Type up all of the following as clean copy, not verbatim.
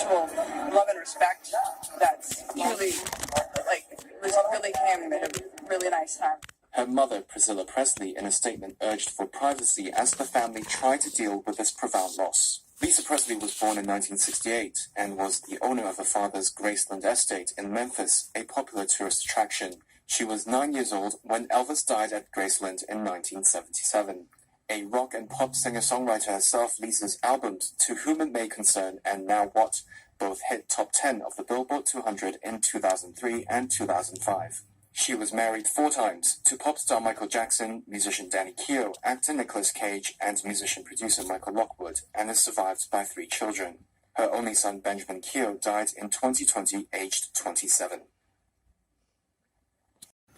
mutual love and respect that's really, really came at a really nice time. Her mother, Priscilla Presley, in a statement urged for privacy as the family tried to deal with this profound loss. Lisa Presley was born in 1968 and was the owner of her father's Graceland estate in Memphis, a popular tourist attraction. She was 9 years old when Elvis died at Graceland in 1977. A rock and pop singer-songwriter herself, Lisa's albums To Whom It May Concern and Now What both hit top 10 of the Billboard 200 in 2003 and 2005. She was married 4 times to pop star Michael Jackson, musician Danny Keough, actor Nicolas Cage, and musician-producer Michael Lockwood, and is survived by 3 children. Her only son, Benjamin Keough, died in 2020, aged 27.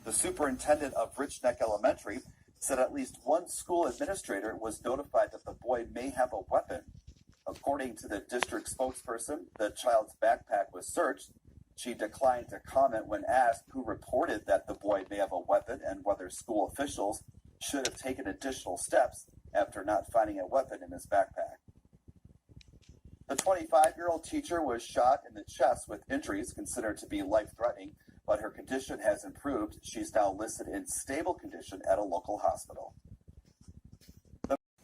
The superintendent of Rich Neck Elementary said at least one school administrator was notified that the boy may have a weapon. According to the district spokesperson, the child's backpack was searched. She declined to comment when asked who reported that the boy may have a weapon and whether school officials should have taken additional steps after not finding a weapon in his backpack. The 25-year-old teacher was shot in the chest with injuries considered to be life-threatening, but her condition has improved. She's now listed in stable condition at a local hospital.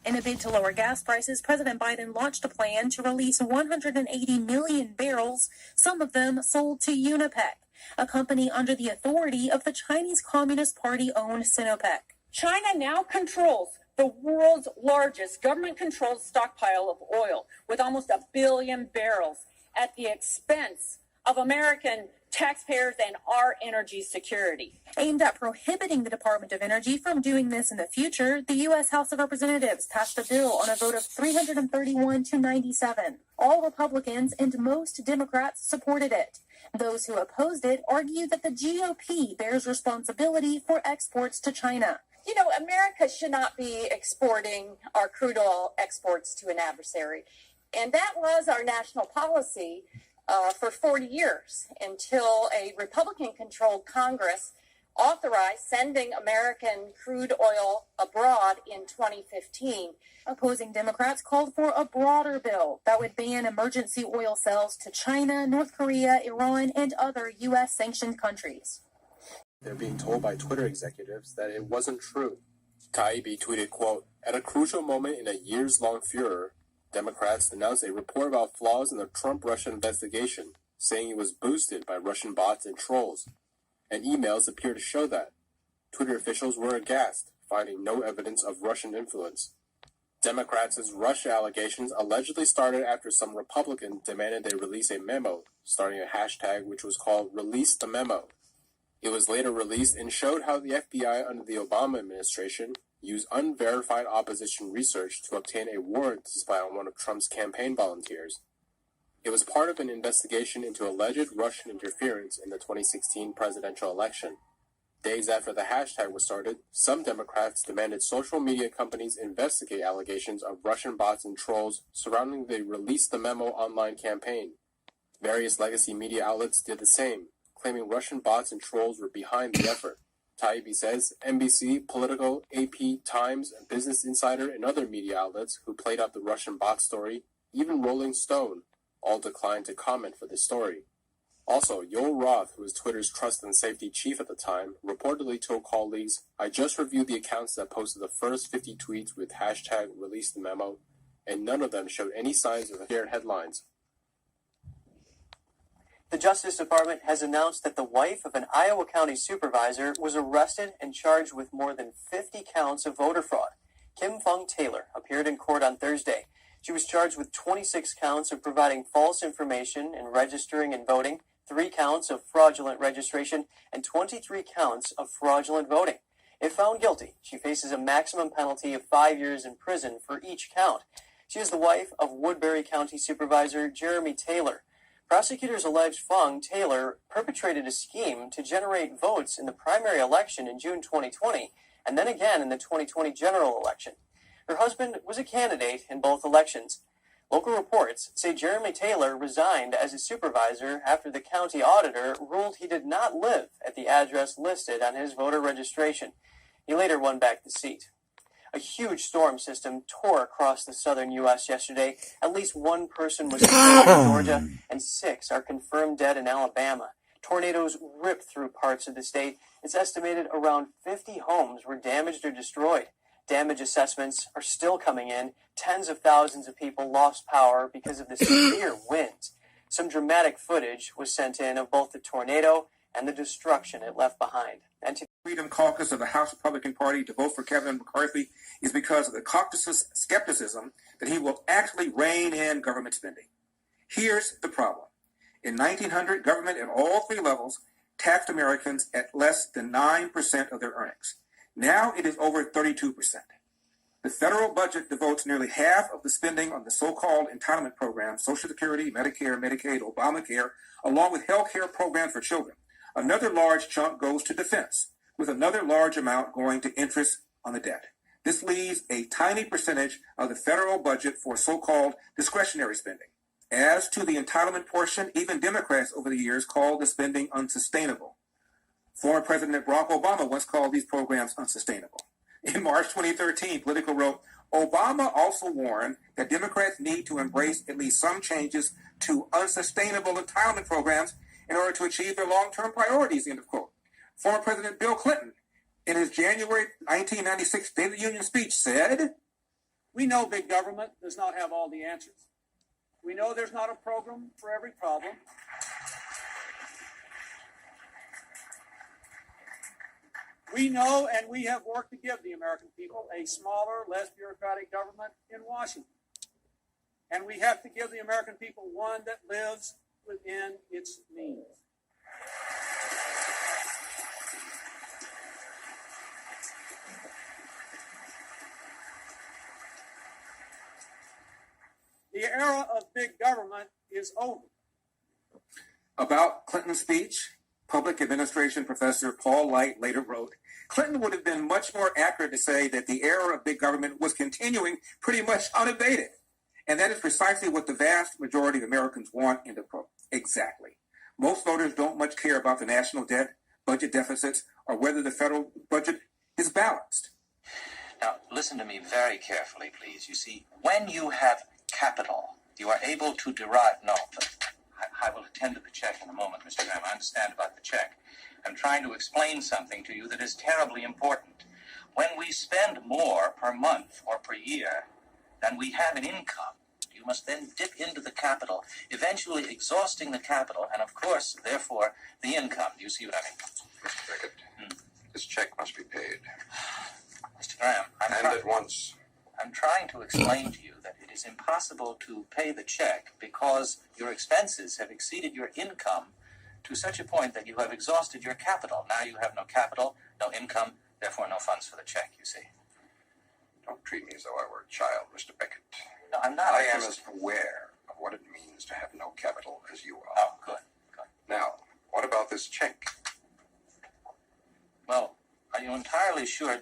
In a bid to lower gas prices, President Biden launched a plan to release 180 million barrels, some of them sold to Unipec, a company under the authority of the Chinese Communist Party-owned Sinopec. China now controls the world's largest government-controlled stockpile of oil, with almost 1 billion barrels at the expense of American taxpayers and our energy security. Aimed at prohibiting the Department of Energy from doing this in the future, the U.S. House of Representatives passed a bill on a vote of 331 to 97. All Republicans and most Democrats supported it. Those who opposed it argued that the GOP bears responsibility for exports to China. You know, America should not be exporting our crude oil exports to an adversary. And that was our national policy for 40 years until a Republican-controlled Congress authorized sending American crude oil abroad in 2015. Opposing Democrats called for a broader bill that would ban emergency oil sales to China, North Korea, Iran, and other U.S.-sanctioned countries. They're being told by Twitter executives that it wasn't true. Taibbi tweeted, quote, "At a crucial moment in a years-long furor, Democrats announced a report about flaws in the Trump-Russia investigation, saying it was boosted by Russian bots and trolls. And emails appear to show that. Twitter officials were aghast, finding no evidence of Russian influence. Democrats' Russia allegations allegedly started after some Republicans demanded they release a memo, starting a hashtag which was called Release the Memo. It was later released and showed how the FBI under the Obama administration used unverified opposition research to obtain a warrant to spy on one of Trump's campaign volunteers. It was part of an investigation into alleged Russian interference in the 2016 presidential election. Days after the hashtag was started, some Democrats demanded social media companies investigate allegations of Russian bots and trolls surrounding the Release the Memo online campaign. Various legacy media outlets did the same, claiming Russian bots and trolls were behind the effort. Taibbi says NBC, Politico, AP, Times, Business Insider, and other media outlets who played up the Russian bot story, even Rolling Stone, all declined to comment for the story. Also, Yoel Roth, who was Twitter's trust and safety chief at the time, reportedly told colleagues, "I just reviewed the accounts that posted the first 50 tweets with hashtag Release the Memo, and none of them showed any signs of shared headlines." The Justice Department has announced that the wife of an Iowa County supervisor was arrested and charged with more than 50 counts of voter fraud. Kim Fung Taylor appeared in court on Thursday. She was charged with 26 counts of providing false information in registering and voting, 3 counts of fraudulent registration, and 23 counts of fraudulent voting. If found guilty, she faces a maximum penalty of 5 years in prison for each count. She is the wife of Woodbury County Supervisor Jeremy Taylor. Prosecutors allege Fung Taylor perpetrated a scheme to generate votes in the primary election in June 2020, and then again in the 2020 general election. Her husband was a candidate in both elections. Local reports say Jeremy Taylor resigned as a supervisor after the county auditor ruled he did not live at the address listed on his voter registration. He later won back the seat. A huge storm system tore across the southern U.S. yesterday. At least one person was killed in Georgia, and 6 are confirmed dead in Alabama. Tornadoes ripped through parts of the state. It's estimated around 50 homes were damaged or destroyed. Damage assessments are still coming in. Tens of thousands of people lost power because of the severe winds. Some dramatic footage was sent in of both the tornado and the destruction it left behind. And Freedom Caucus of the House Republican Party to vote for Kevin McCarthy is because of the caucus's skepticism that he will actually rein in government spending. Here's the problem. In 1900, government at all three levels taxed Americans at less than 9% of their earnings. Now it is over 32%. The federal budget devotes nearly half of the spending on the so-called entitlement programs, Social Security, Medicare, Medicaid, Obamacare, along with health care programs for children. Another large chunk goes to defense, with another large amount going to interest on the debt. This leaves a tiny percentage of the federal budget for so-called discretionary spending. As to the entitlement portion, even Democrats over the years called the spending unsustainable. Former President Barack Obama once called these programs unsustainable. In March 2013, Politico wrote, Obama also warned that Democrats need to embrace at least some changes to unsustainable entitlement programs in order to achieve their long-term priorities, end of quote. Former President Bill Clinton, in his January 1996 State of the Union speech, said, "We know big government does not have all the answers. We know there's not a program for every problem. We know and we have worked to give the American people a smaller, less bureaucratic government in Washington. And we have to give the American people one that lives within its means." The era of big government is over. About Clinton's speech, public administration professor Paul Light later wrote, Clinton would have been much more accurate to say that the era of big government was continuing pretty much unabated. And that is precisely what the vast majority of Americans want, end of quote. Exactly. Most voters don't much care about the national debt, budget deficits, or whether the federal budget is balanced. Now, listen to me very carefully, please. You see, when you have capital, you are able to derive... No, but I will attend to the check in a moment, Mr. Graham. I understand about the check. I'm trying to explain something to you that is terribly important. When we spend more per month or per year than we have in income, you must then dip into the capital, eventually exhausting the capital and, of course, therefore, the income. Do you see what I mean? Mr. Beckett, this check must be paid. Mr. Graham, at once. I'm trying to explain to you that it is impossible to pay the check because your expenses have exceeded your income to such a point that you have exhausted your capital. Now you have no capital, no income, therefore no funds for the check, you see. Don't treat me as though I were a child, Mr. Beckett. No, I'm not. I am as aware of what it means to have no capital as you are. Oh, good. Now, what about this check? Well, are you entirely sure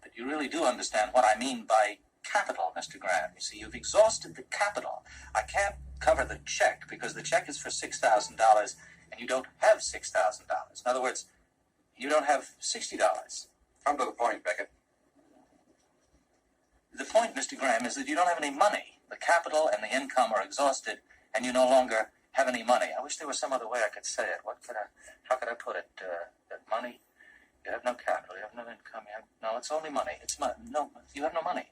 that you really do understand what I mean by capital, Mr. Graham? You see, you've exhausted the capital. I can't cover the check because the check is for $6,000 and you don't have $6,000. In other words, you don't have $60. Come to the point, Beckett. The point, Mr. Graham, is that you don't have any money. The capital and the income are exhausted and you no longer have any money. I wish there was some other way I could say it. How could I put it? That money, you have no capital, you have no income, no, it's only money. No, you have no money.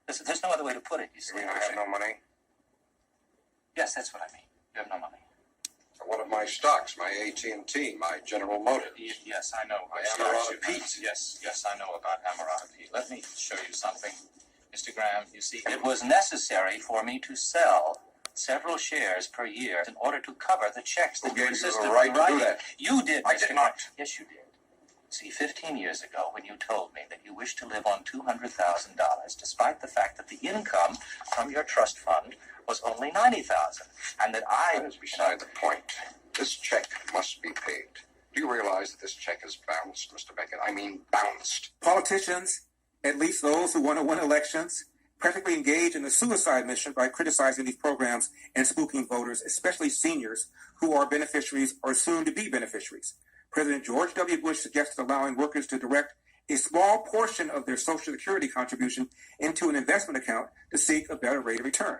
There's no other way to put it, you see. You mean I have no money? Yes, that's what I mean. You have no money. One of my stocks, my AT&T, my General Motors. Yes, I know. My Amarada Pete. Yes, I know about Amarada Pete. Let me show you something, Mr. Graham. You see, it was necessary for me to sell several shares per year in order to cover the checks that Who you gave you insisted the right on to do writing. that? You did, I Mr. did not. Yes, you did. See, 15 years ago, when you told me that you wished to live on $200,000, despite the fact that the income from your trust fund was only $90,000, and that That is beside the point. This check must be paid. Do you realize that this check is bounced, Mr. Beckett? I mean bounced. Politicians, at least those who want to win elections, practically engage in a suicide mission by criticizing these programs and spooking voters, especially seniors who are beneficiaries or soon to be beneficiaries. President George W. Bush suggested allowing workers to direct a small portion of their Social Security contribution into an investment account to seek a better rate of return.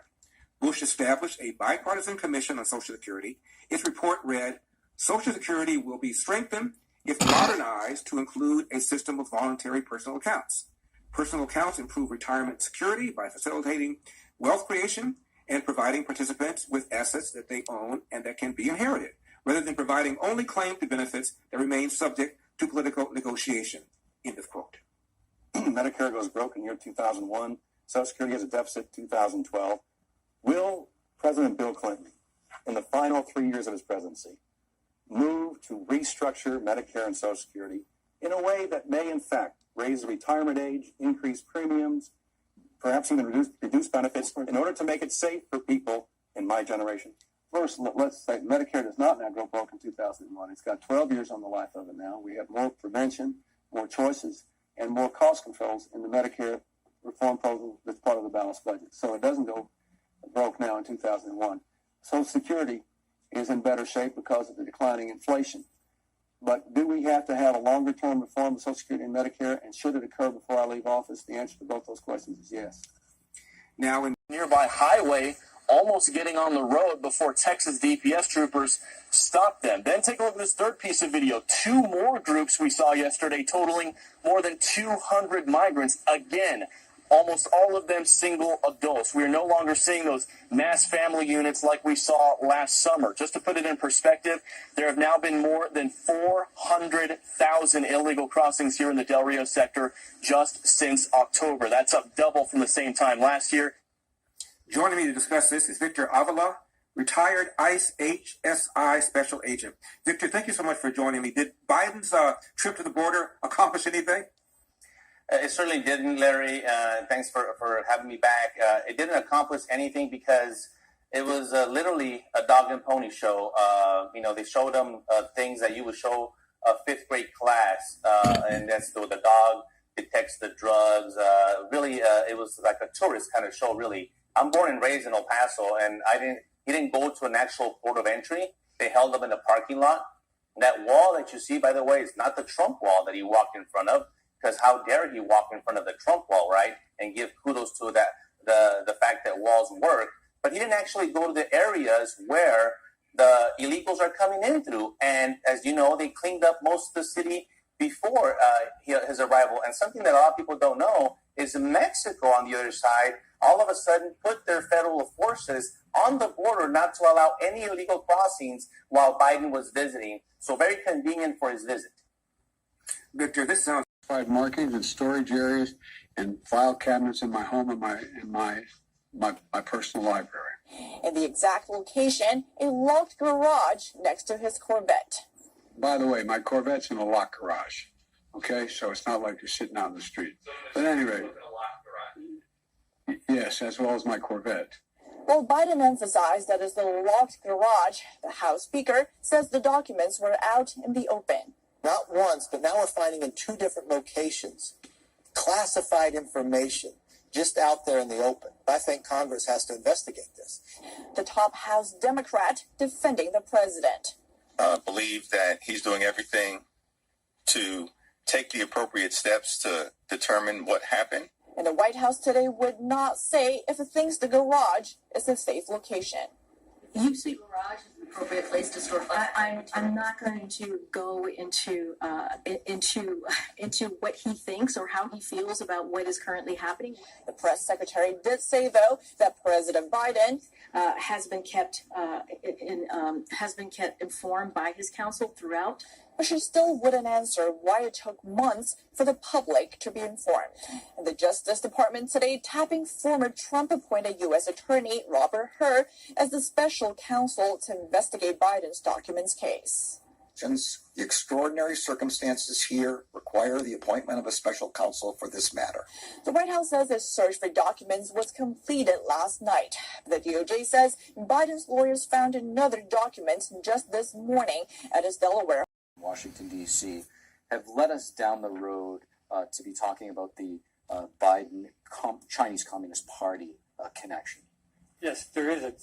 Bush established a bipartisan commission on Social Security. Its report read, Social Security will be strengthened if modernized to include a system of voluntary personal accounts. Personal accounts improve retirement security by facilitating wealth creation and providing participants with assets that they own and that can be inherited, rather than providing only claim to benefits that remain subject to political negotiation. End of quote. Medicare goes broke in year 2001. Social Security has a deficit 2012. Will President Bill Clinton, in the final 3 years of his presidency, move to restructure Medicare and Social Security in a way that may, in fact, raise the retirement age, increase premiums, perhaps even reduce benefits in order to make it safe for people in my generation? First, let's say Medicare does not now go broke in 2001. It's got 12 years on the life of it now. We have more prevention, more choices, and more cost controls in the Medicare reform program that's part of the balanced budget. So it doesn't go broke now in 2001. Social Security is in better shape because of the declining inflation. But do we have to have a longer-term reform of Social Security and Medicare, and should it occur before I leave office? The answer to both those questions is yes. Now, in nearby highway, almost getting on the road before Texas DPS troopers stopped them. Then take a look at this third piece of video. 2 more groups we saw yesterday, totaling more than 200 migrants. Again, almost all of them single adults. We are no longer seeing those mass family units like we saw last summer. Just to put it in perspective, there have now been more than 400,000 illegal crossings here in the Del Rio sector just since October. That's up double from the same time last year. joining me to discuss this is Victor Avila, retired ICE HSI Special Agent. Victor, thank you so much for joining me. Did Biden's trip to the border accomplish anything? It certainly didn't, Larry. Thanks for having me back. It didn't accomplish anything because it was literally a dog and pony show. They showed them things that you would show a fifth grade class, and that's the dog detects the drugs. It was like a tourist kind of show, really. I'm born and raised in El Paso, and he didn't go to an actual port of entry. They held him in the parking lot. And that wall that you see, by the way, is not the Trump wall that he walked in front of. Because how dare he walk in front of the Trump wall, right? And give kudos to that the fact that walls work. But he didn't actually go to the areas where the illegals are coming in through. And as you know, they cleaned up most of the city before his arrival. And something that a lot of people don't know is Mexico on the other side all of a sudden put their federal forces on the border not to allow any illegal crossings while Biden was visiting. So very convenient for his visit. Victor, this sounds markings and storage areas and file cabinets in my home and my personal library. In the exact location, a locked garage next to his Corvette. By the way, my Corvette's in a locked garage. Okay, so it's not like you're sitting out in the street. But anyway, yes, as well as my Corvette. While Biden emphasized that it's the locked garage, the House Speaker says the documents were out in the open. Not once, but now we're finding in 2 different locations classified information just out there in the open. I think Congress has to investigate this. The top House Democrat defending the president. Believe that he's doing everything to take the appropriate steps to determine what happened. And the White House today would not say if it thinks the garage is a safe location. You see garage is an appropriate place to store firearms? I'm not going to go into what he thinks or how he feels about what is currently happening. The press secretary did say, though, that President Biden has been kept informed by his counsel throughout. But she still wouldn't answer why it took months for the public to be informed. And the Justice Department today tapping former Trump-appointed U.S. Attorney Robert Hur as the special counsel to investigate Biden's documents case. Since the extraordinary circumstances here require the appointment of a special counsel for this matter. The White House says the search for documents was completed last night. The DOJ says Biden's lawyers found another document just this morning at his Delaware Washington, D.C., have led us down the road to be talking about the Biden Chinese Communist Party connection. Yes, there is a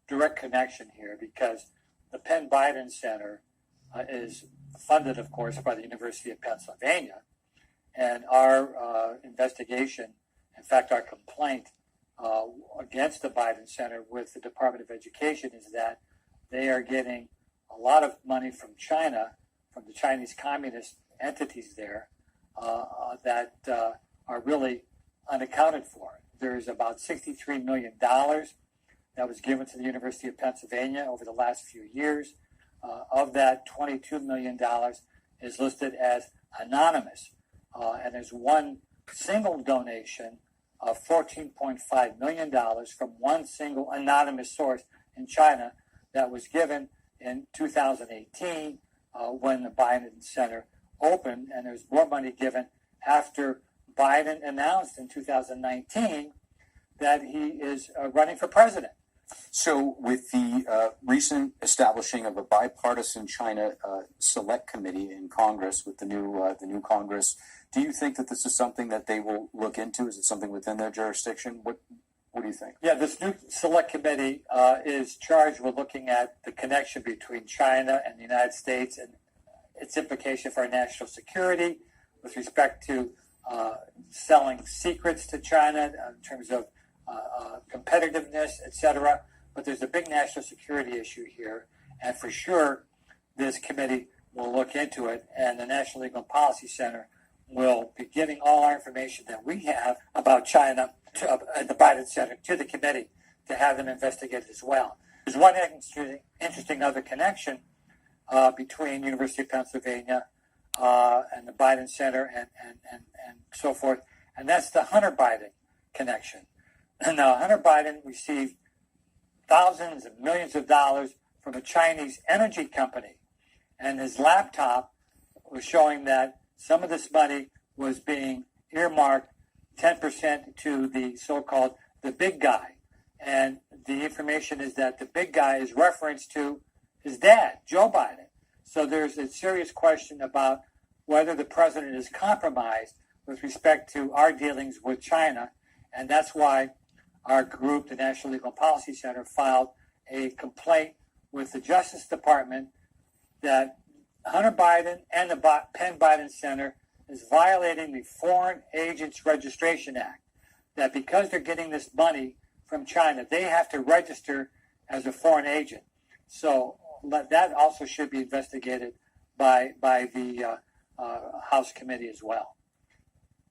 direct connection here because the Penn Biden Center is funded, of course, by the University of Pennsylvania. And our investigation, in fact, our complaint against the Biden Center with the Department of Education is that they are getting a lot of money from China, from the Chinese communist entities there, that are really unaccounted for. There's about $63 million that was given to the University of Pennsylvania over the last few years. Of that, $22 million is listed as anonymous. And there's one single donation of $14.5 million from one single anonymous source in China that was given in 2018 when the Biden Center opened. And there's more money given after Biden announced in 2019 that he is running for president. So, with the recent establishing of a bipartisan China Select Committee in Congress with the new Congress, do you think that this is something that they will look into? Is it something within their jurisdiction? What do you think? Yeah, this new Select Committee is charged with looking at the connection between China and the United States and its implication for our national security with respect to selling secrets to China in terms of competitiveness, etc. But there's a big national security issue here, and for sure, this committee will look into it, and the National Legal and Policy Center will be giving all our information that we have about China at the Biden Center to the committee to have them investigate as well. There's one interesting other connection between University of Pennsylvania and the Biden Center and so forth, and that's the Hunter Biden connection. Now, Hunter Biden received thousands of millions of dollars from a Chinese energy company, and his laptop was showing that some of this money was being earmarked 10% to the so-called the big guy. And the information is that the big guy is referenced to his dad, Joe Biden. So there's a serious question about whether the president is compromised with respect to our dealings with China, and that's why our group, the National Legal and Policy Center, filed a complaint with the Justice Department that Hunter Biden and the Penn Biden Center is violating the Foreign Agents Registration Act, that because they're getting this money from China, they have to register as a foreign agent. So that also should be investigated by the House committee as well.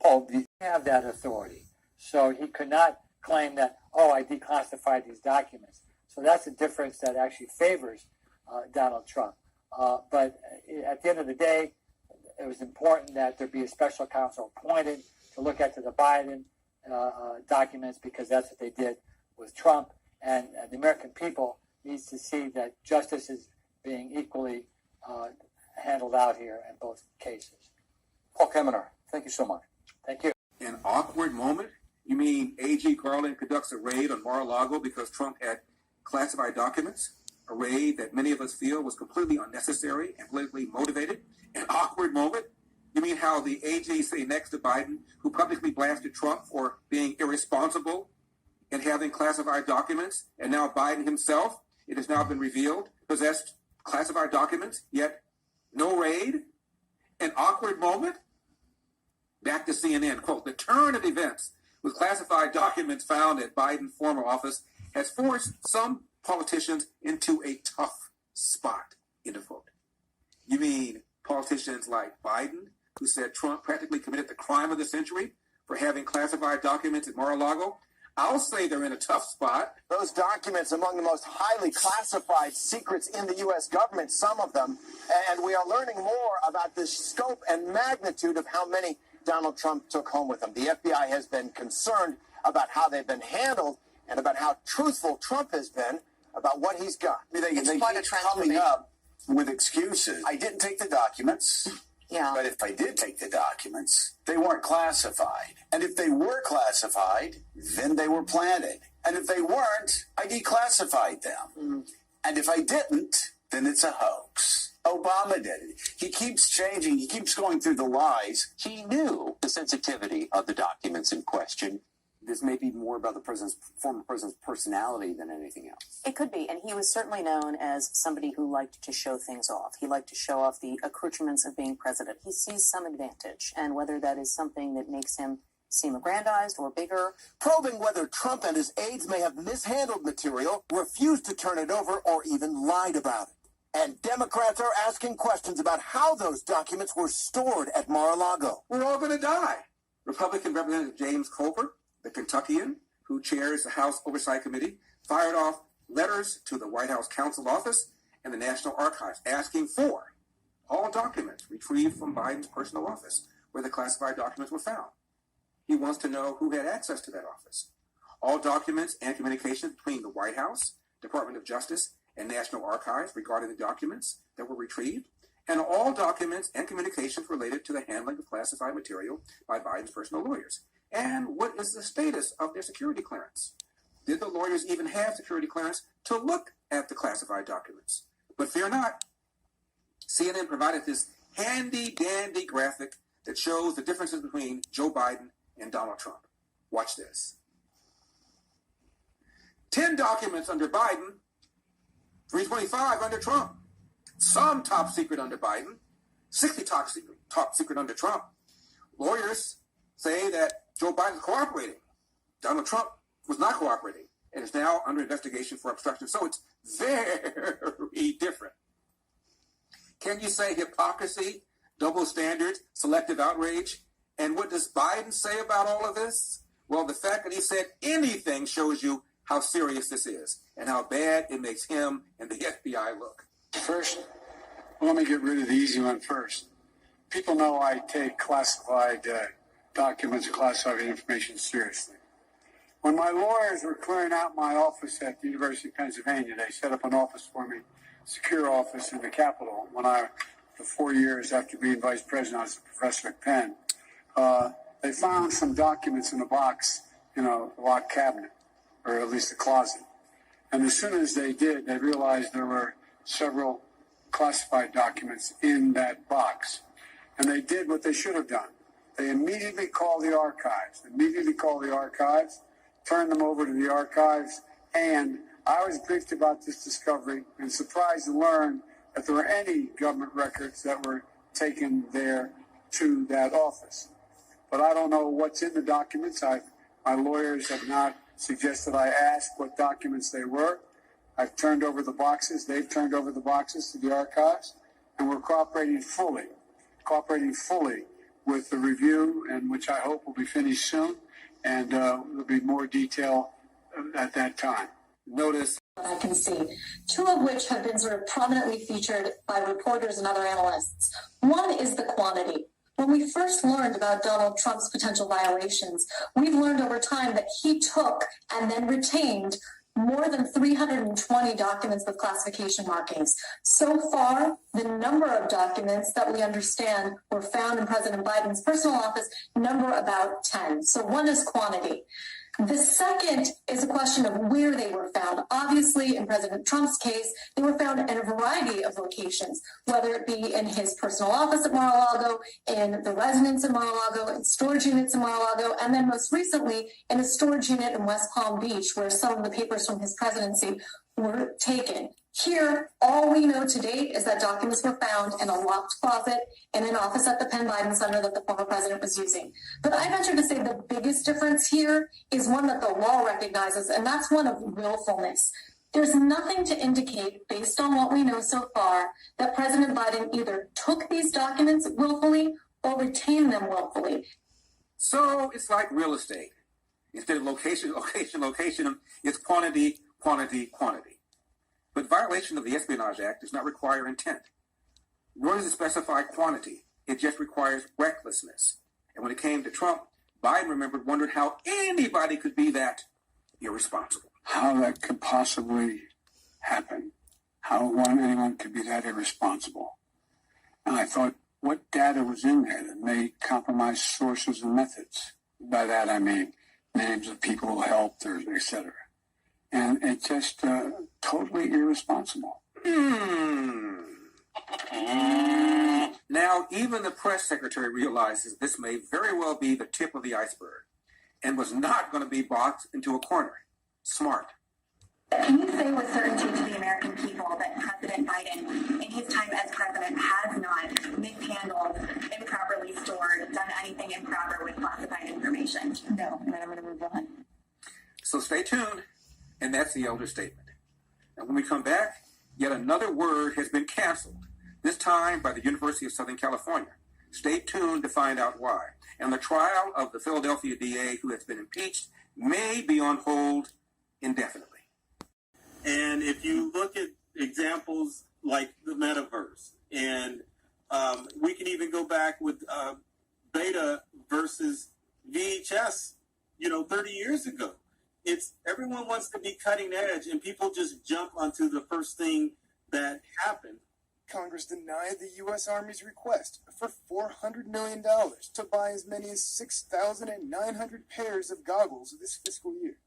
Paul, do you have that authority? So he could not claim that, I declassified these documents. So that's a difference that actually favors Donald Trump. But at the end of the day, it was important that there be a special counsel appointed to look at the Biden documents, because that's what they did with Trump. And the American people needs to see that justice is being equally handled out here in both cases. Paul Kemener, thank you so much. Thank you. An awkward moment? You mean A.G. Garland conducts a raid on Mar-a-Lago because Trump had classified documents? A raid that many of us feel was completely unnecessary and politically motivated? An awkward moment? You mean how the AG sitting next to Biden, who publicly blasted Trump for being irresponsible and having classified documents, and now Biden himself, it has now been revealed, possessed classified documents, yet no raid? An awkward moment? Back to CNN, quote, the turn of events with classified documents found at Biden's former office has forced some politicians into a tough spot, end of quote. You mean politicians like Biden, who said Trump practically committed the crime of the century for having classified documents at Mar-a-Lago? I'll say they're in a tough spot. Those documents among the most highly classified secrets in the U.S. government, some of them, and we are learning more about the scope and magnitude of how many Donald Trump took home with him. The FBI has been concerned about how they've been handled and about how truthful Trump has been about what he's got. They keep coming up with excuses. I didn't take the documents. Yeah. But if I did take the documents, they weren't classified. And if they were classified, then they were planted. And if they weren't, I declassified them. And if I didn't, then it's a hoax. Obama did it. He keeps changing. He keeps going through the lies. He knew the sensitivity of the documents in question. This may be more about the former president's personality than anything else. It could be, and he was certainly known as somebody who liked to show things off. He liked to show off the accoutrements of being president. He sees some advantage, and whether that is something that makes him seem aggrandized or bigger. Probing whether Trump and his aides may have mishandled material, refused to turn it over, or even lied about it. And Democrats are asking questions about how those documents were stored at Mar-a-Lago. We're all going to die. Republican Representative James Coulter, the Kentuckian who chairs the House Oversight Committee, fired off letters to the White House Counsel Office and the National Archives asking for all documents retrieved from Biden's personal office where the classified documents were found. He wants to know who had access to that office. All documents and communications between the White House, Department of Justice, and National Archives regarding the documents that were retrieved, and all documents and communications related to the handling of classified material by Biden's personal lawyers. And what is the status of their security clearance? Did the lawyers even have security clearance to look at the classified documents? But fear not. CNN provided this handy-dandy graphic that shows the differences between Joe Biden and Donald Trump. Watch this. 10 documents under Biden, 325 under Trump. Some top secret under Biden, 60 top secret under Trump. Lawyers say that Joe Biden is cooperating. Donald Trump was not cooperating and is now under investigation for obstruction. So it's very different. Can you say hypocrisy, double standards, selective outrage? And what does Biden say about all of this? Well, the fact that he said anything shows you how serious this is and how bad it makes him and the FBI look. First, let me get rid of the easy one first. People know I take classified documents and classified information seriously. When my lawyers were clearing out my office at the University of Pennsylvania, they set up an office for me, secure office in the Capitol. For 4 years after being vice president, I was a professor at Penn. They found some documents in a box, a locked cabinet, or at least a closet. And as soon as they did, they realized there were several classified documents in that box. And they did what they should have done. They immediately called the archives, turned them over to the archives, and I was briefed about this discovery and surprised to learn that there were any government records that were taken there to that office. But I don't know what's in the documents. My lawyers have not suggested I ask what documents they were. I've turned over the boxes. They've turned over the boxes to the archives, and we're cooperating fully with the review, and which I hope will be finished soon, and there'll be more detail at that time. Notice I can see, two of which have been sort of prominently featured by reporters and other analysts. One is the quantity. When we first learned about Donald Trump's potential violations, we've learned over time that he took and then retained more than 320 documents with classification markings. So far, the number of documents that we understand were found in President Biden's personal office number about 10. So one is quantity. The second is a question of where they were found. Obviously, in President Trump's case, they were found in a variety of locations, whether it be in his personal office at Mar-a-Lago, in the residence in Mar-a-Lago, in storage units in Mar-a-Lago, and then most recently in a storage unit in West Palm Beach, where some of the papers from his presidency were taken. Here, all we know to date is that documents were found in a locked closet in an office at the Penn Biden Center that the former president was using. But I venture to say the biggest difference here is one that the law recognizes, and that's one of willfulness. There's nothing to indicate, based on what we know so far, that President Biden either took these documents willfully or retained them willfully. So it's like real estate. Instead of location, it's quantity. But violation of the Espionage Act does not require intent. Nor does it specify quantity. It just requires recklessness. And when it came to Trump, Biden wondered how anybody could be that irresponsible. How that could possibly happen. How anyone could be that irresponsible. And I thought, what data was in there that may compromise sources and methods? By that I mean names of people who helped, or et cetera. And it's just totally irresponsible. Now, even the press secretary realizes this may very well be the tip of the iceberg and was not going to be boxed into a corner. Smart. Can you say with certainty to the American people that President Biden, in his time as president, has not mishandled, improperly stored, done anything improper with classified information? So stay tuned, and that's the elder statement. And when we come back, yet another word has been canceled, this time by the University of Southern California. Stay tuned to find out why. And the trial of the Philadelphia DA who has been impeached may be on hold indefinitely. And if you look at examples like the metaverse, and we can even go back with beta versus VHS, 30 years ago. It's everyone wants to be cutting edge, and people just jump onto the first thing that happened. Congress denied the U.S. Army's request for $400 million to buy as many as 6,900 pairs of goggles this fiscal year.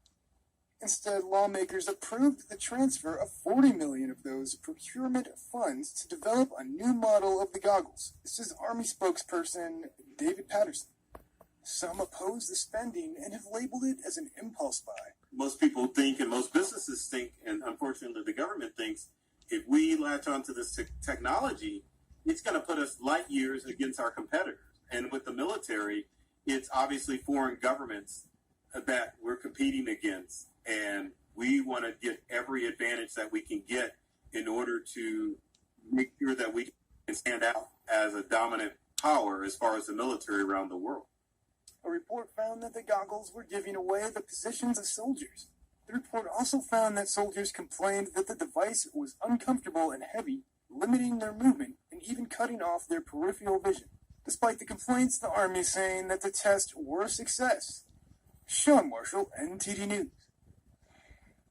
Instead, lawmakers approved the transfer of $40 million of those procurement funds to develop a new model of the goggles. This is Army spokesperson David Patterson. Some oppose the spending and have labeled it as an impulse buy. Most people think, and most businesses think, and unfortunately the government thinks, if we latch onto this technology, it's going to put us light years against our competitors. And with the military, it's obviously foreign governments that we're competing against. And we want to get every advantage that we can get in order to make sure that we can stand out as a dominant power as far as the military around the world. A report found that the goggles were giving away the positions of soldiers. The report also found that soldiers complained that the device was uncomfortable and heavy, limiting their movement and even cutting off their peripheral vision. Despite the complaints, the Army is saying that the tests were a success. Sean Marshall, NTD News.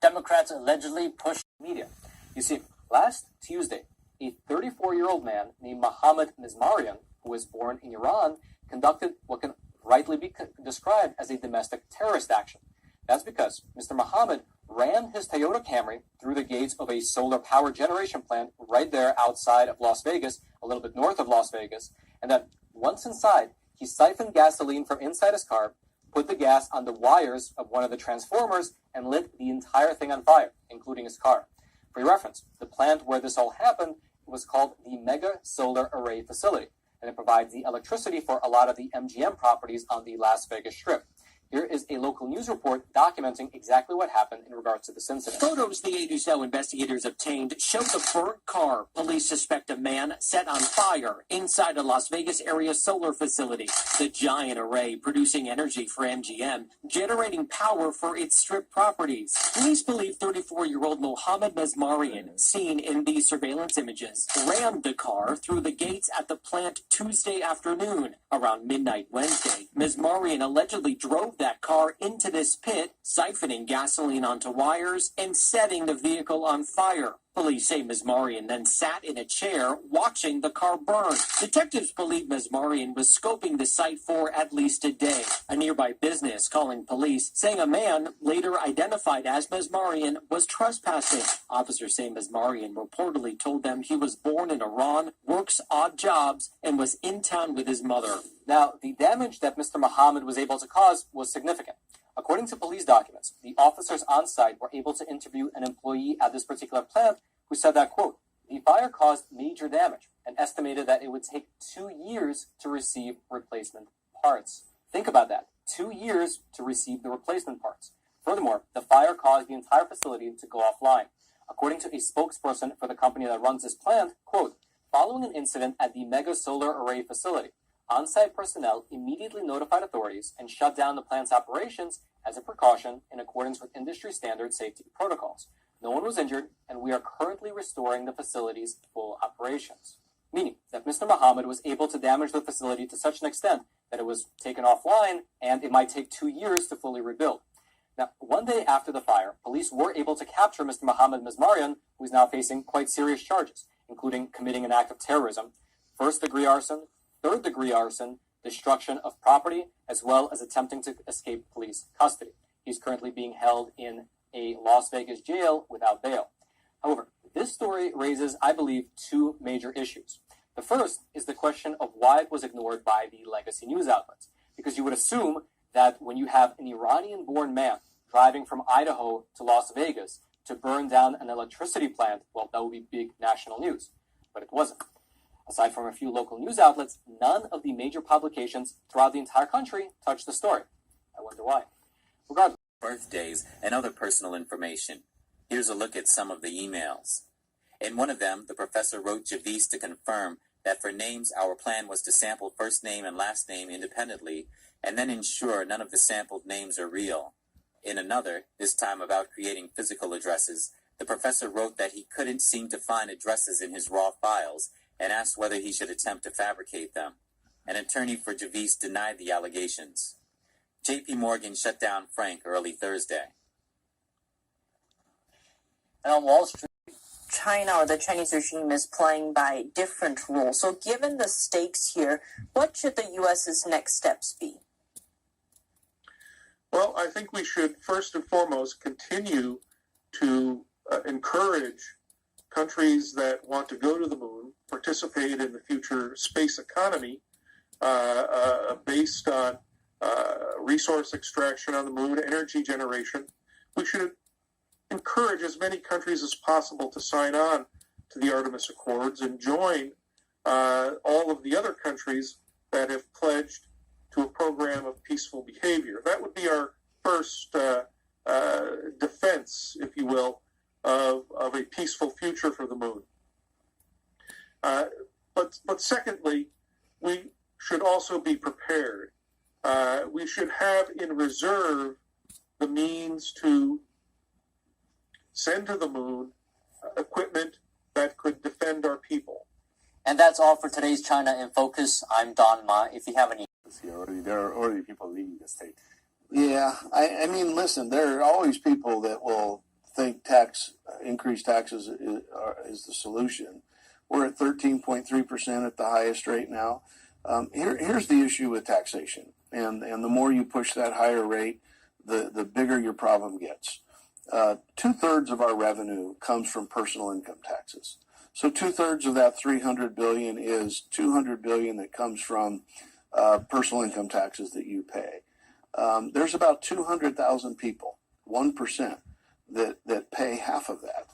Democrats allegedly pushed media. You see, last Tuesday, a 34-year-old man named Mohammed Mizmarian, who was born in Iran, conducted what can rightly be described as a domestic terrorist action. That's because Mr. Mohammed ran his Toyota Camry through the gates of a solar power generation plant right there outside of Las Vegas, a little bit north of Las Vegas, and then once inside, he siphoned gasoline from inside his car, put the gas on the wires of one of the transformers, and lit the entire thing on fire, including his car. For your reference, the plant where this all happened was called the Mega Solar Array Facility, and it provides the electricity for a lot of the MGM properties on the Las Vegas Strip. Here is a local news report documenting exactly what happened in regards to this incident. Photos the 80 News investigators obtained show the burnt car. Police suspect a man set on fire inside a Las Vegas area solar facility. The giant array producing energy for MGM, generating power for its strip properties. Police believe 34-year-old Mohammed Mizmarian, seen in these surveillance images, rammed the car through the gates at the plant Tuesday afternoon. Around midnight Wednesday, Mizmarian allegedly drove that car into this pit, siphoning gasoline onto wires and setting the vehicle on fire. Police say Mizmarian then sat in a chair watching the car burn. Detectives believe Mizmarian was scoping the site for at least a day. A nearby business calling police, saying a man, later identified as Mizmarian, was trespassing. Officers say Mizmarian reportedly told them he was born in Iran, works odd jobs, and was in town with his mother. Now, the damage that Mr. Mohammed was able to cause was significant. According to police documents, the officers on site were able to interview an employee at this particular plant who said that, quote, the fire caused major damage and estimated that it would take 2 years to receive replacement parts. Think about that. 2 years to receive the replacement parts. Furthermore, the fire caused the entire facility to go offline. According to a spokesperson for the company that runs this plant, quote, following an incident at the Mega Solar Array facility, on-site personnel immediately notified authorities and shut down the plant's operations as a precaution in accordance with industry standard safety protocols. No one was injured, and we are currently restoring the facility's full operations. Meaning that Mr. Mohammed was able to damage the facility to such an extent that it was taken offline, and it might take 2 years to fully rebuild. Now, one day after the fire, police were able to capture Mr. Mohammed Mizmarian, who is now facing quite serious charges, including committing an act of terrorism, first-degree arson, third-degree arson, destruction of property, as well as attempting to escape police custody. He's currently being held in a Las Vegas jail without bail. However, this story raises, I believe, two major issues. The first is the question of why it was ignored by the legacy news outlets, because you would assume that when you have an Iranian-born man driving from Idaho to Las Vegas to burn down an electricity plant, well, that would be big national news, but it wasn't. Aside from a few local news outlets, none of the major publications throughout the entire country touched the story. I wonder why. Regardless, birthdays, and other personal information. Here's a look at some of the emails. In one of them, the professor wrote Javis to confirm that for names, our plan was to sample first name and last name independently, and then ensure none of the sampled names are real. In another, this time about creating physical addresses, the professor wrote that he couldn't seem to find addresses in his raw files and asked whether he should attempt to fabricate them. An attorney for Javis denied the allegations. J.P. Morgan shut down Frank early Thursday. And on Wall Street, China or the Chinese regime is playing by different rules. So given the stakes here, what should the U.S.'s next steps be? Well, I think we should first and foremost continue to encourage countries that want to go to the moon, participate in the future space economy based on resource extraction on the moon, energy generation. We should encourage as many countries as possible to sign on to the Artemis Accords and join all of the other countries that have pledged to a program of peaceful behavior. That would be our first defense, if you will, of a peaceful future for the moon. But secondly, we should also be prepared. We should have in reserve the means to send to the moon equipment that could defend our people. And that's all for today's China in Focus. I'm Don Ma. If you have any... There are already people leaving the state. Yeah, I mean, listen, there are always people that will think increased taxes is the solution. We're at 13.3% at the highest rate now. Here's the issue with taxation. And the more you push that higher rate, the bigger your problem gets. 2/3 of our revenue comes from personal income taxes. So 2/3 of that $300 billion is $200 billion that comes from personal income taxes that you pay. There's about 200,000 people, 1%, that pay half of that.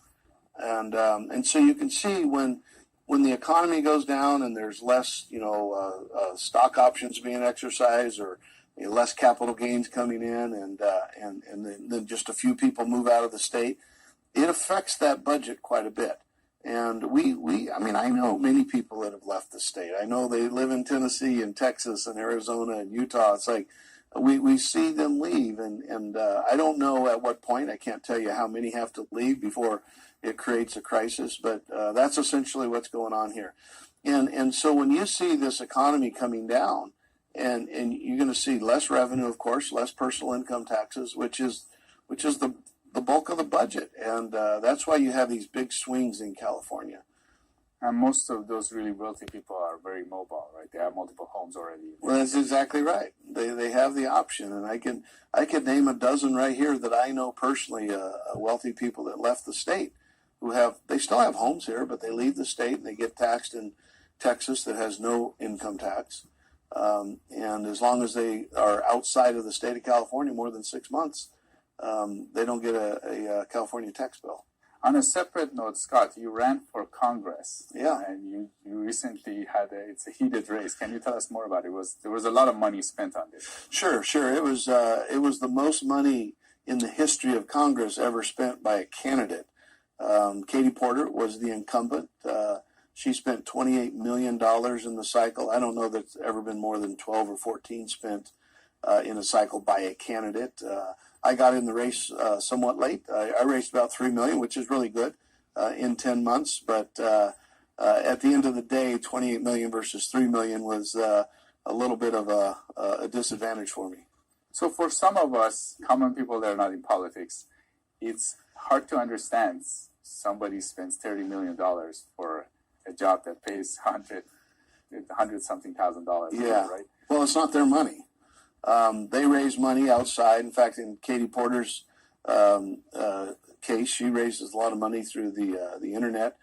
And so you can see when the economy goes down and there's less, stock options being exercised or less capital gains coming in, and then just a few people move out of the state, it affects that budget quite a bit. And I know many people that have left the state. I know they live in Tennessee and Texas and Arizona and Utah. It's like we see them leave, and I don't know at what point. I can't tell you how many have to leave before it creates a crisis, but that's essentially what's going on here. And so when you see this economy coming down, and you're going to see less revenue, of course, less personal income taxes, which is the bulk of the budget, and that's why you have these big swings in California. And most of those really wealthy people are very mobile, right? They have multiple homes already. Well, that's exactly right. They have the option, and I can name a dozen right here that I know personally, wealthy people that left the state they still have homes here, but they leave the state and they get taxed in Texas that has no income tax. And as long as they are outside of the state of California more than 6 months, they don't get a California tax bill. On a separate note, Scott, you ran for Congress. Yeah. And you recently had it's a heated race. Can you tell us more about it? There was a lot of money spent on this. Sure. It was the most money in the history of Congress ever spent by a candidate. Katie Porter was the incumbent. She spent $28 million in the cycle. I don't know that it's ever been more than 12 or 14 spent in a cycle by a candidate. I got in the race somewhat late. I raced about $3 million, which is really good in 10 months. But at the end of the day, $28 million versus $3 million was a little bit of a disadvantage for me. So for some of us, common people that are not in politics, it's hard to understand somebody spends $30 million for a job that pays $100-something thousand. Yeah, right? Well, it's not their money. They raise money outside. In fact, in Katie Porter's case, she raises a lot of money through the internet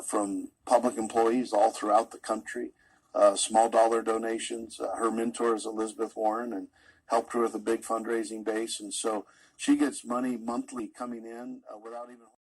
from public employees all throughout the country. Small dollar donations. Her mentor is Elizabeth Warren, and helped her with a big fundraising base, and so she gets money monthly coming in without even